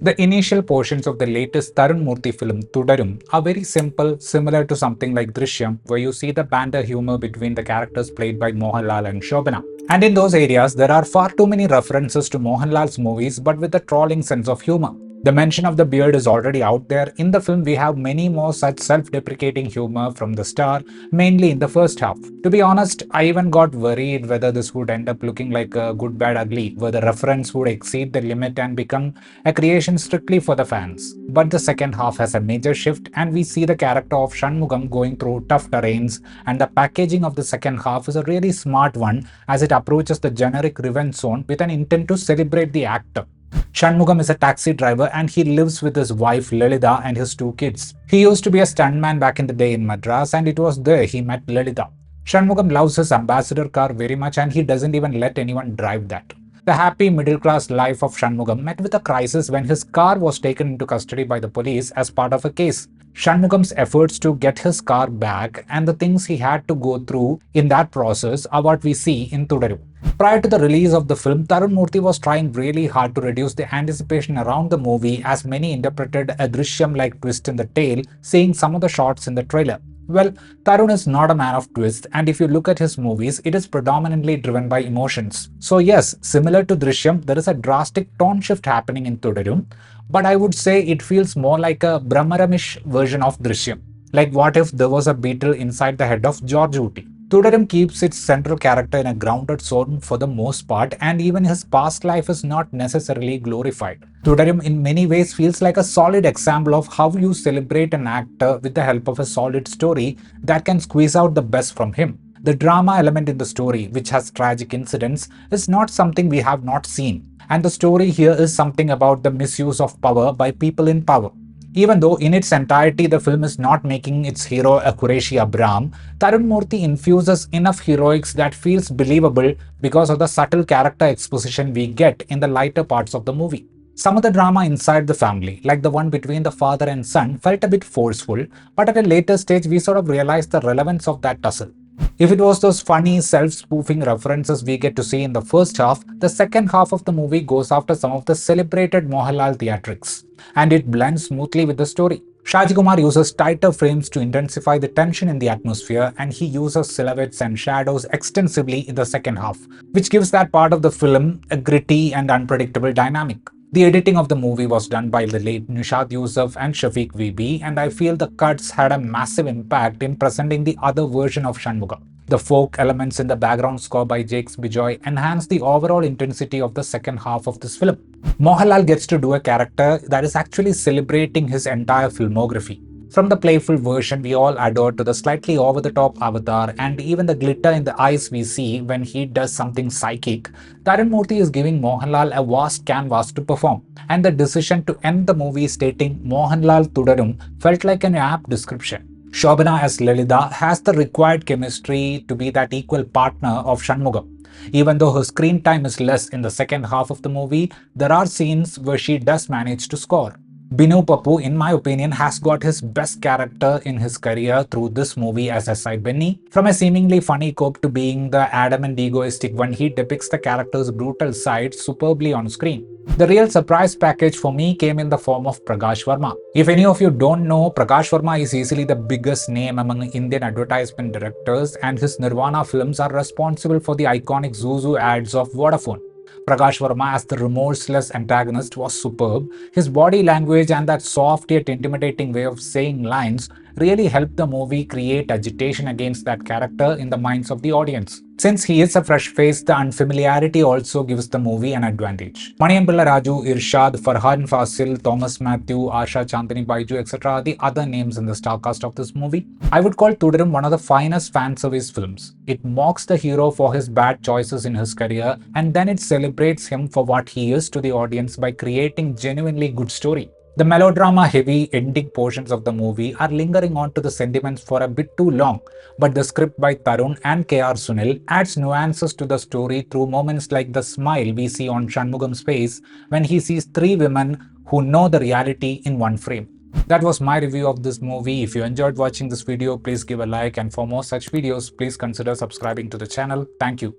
The initial portions of the latest Tharun Moorthy film Thudarum are very simple, similar to something like Drishyam, where you see the banter humor between the characters played by Mohanlal and Shobana. And in those areas, there are far too many references to Mohanlal's movies but with a trolling sense of humor. The mention of the beard is already out there. In the film, we have many more such self-deprecating humor from the star, mainly in the first half. To be honest, I even got worried whether this would end up looking like a Good Bad Ugly, where the reference would exceed the limit and become a creation strictly for the fans. But the second half has a major shift, and we see the character of Shanmugam going through tough terrains, and the packaging of the second half is a really smart one as it approaches the generic revenge zone with an intent to celebrate the actor. Shanmugam is a taxi driver and he lives with his wife Lalitha and his two kids. He used to be a stuntman back in the day in Madras, and it was there he met Lalitha. Shanmugam loves his ambassador car very much and he doesn't even let anyone drive that. The happy middle-class life of Shanmugam met with a crisis when his car was taken into custody by the police as part of a case. Shanmugam's efforts to get his car back and the things he had to go through in that process are what we see in Thudarum. Prior to the release of the film, Tharun Moorthy was trying really hard to reduce the anticipation around the movie, as many interpreted a Drishyam-like twist in the tale, seeing some of the shots in the trailer. Well, Tharun is not a man of twists, and if you look at his movies, it is predominantly driven by emotions. So yes, similar to Drishyam, there is a drastic tone shift happening in Thudarum, but I would say it feels more like a Brahmaramish version of Drishyam. Like what if there was a beetle inside the head of George Ooty? Thudarum keeps its central character in a grounded zone for the most part, and even his past life is not necessarily glorified. Thudarum in many ways feels like a solid example of how you celebrate an actor with the help of a solid story that can squeeze out the best from him. The drama element in the story, which has tragic incidents, is not something we have not seen. And the story here is something about the misuse of power by people in power. Even though in its entirety the film is not making its hero a Qureshi Abram, Tharun Moorthy infuses enough heroics that feels believable because of the subtle character exposition we get in the lighter parts of the movie. Some of the drama inside the family, like the one between the father and son, felt a bit forceful, but at a later stage we sort of realized the relevance of that tussle. If it was those funny self-spoofing references we get to see in the first half, the second half of the movie goes after some of the celebrated Mohanlal theatrics, and it blends smoothly with the story. Shaji Kumar uses tighter frames to intensify the tension in the atmosphere, and he uses silhouettes and shadows extensively in the second half, which gives that part of the film a gritty and unpredictable dynamic. The editing of the movie was done by the late Nishad Yusuf and Shafiq VB, and I feel the cuts had a massive impact in presenting the other version of Shanmugam. The folk elements in the background score by Jakes Bijoy enhance the overall intensity of the second half of this film. Mohanlal gets to do a character that is actually celebrating his entire filmography. From the playful version we all adore to the slightly over-the-top avatar and even the glitter in the eyes we see when he does something psychic, Tharun Moorthy is giving Mohanlal a vast canvas to perform. And the decision to end the movie stating Mohanlal Thudarum felt like an apt description. Shobana as Lalitha has the required chemistry to be that equal partner of Shanmugam. Even though her screen time is less in the second half of the movie, there are scenes where she does manage to score. Binu Pappu, in my opinion, has got his best character in his career through this movie as S.I. Benny. From a seemingly funny cop to being the adamant egoistic one, he depicts the character's brutal side superbly on screen. The real surprise package for me came in the form of Prakash Varma. If any of you don't know, Prakash Varma is easily the biggest name among Indian advertisement directors, and his Nirvana films are responsible for the iconic Zuzu ads of Vodafone. Prakash Varma as the remorseless antagonist was superb. His body language and that soft yet intimidating way of saying lines really helped the movie create agitation against that character in the minds of the audience. Since he is a fresh face, the unfamiliarity also gives the movie an advantage. Maniyampilla Raju, Irshad, Farhan Fasil, Thomas Matthew, Asha Chandani Baiju, etc. are the other names in the star cast of this movie. I would call Thudarum one of the finest fan service films. It mocks the hero for his bad choices in his career, and then it celebrates him for what he is to the audience by creating genuinely good story. The melodrama-heavy ending portions of the movie are lingering on to the sentiments for a bit too long, but the script by Tharun and K.R. Sunil adds nuances to the story through moments like the smile we see on Shanmugam's face when he sees three women who know the reality in one frame. That was my review of this movie. If you enjoyed watching this video, please give a like, and for more such videos, please consider subscribing to the channel. Thank you.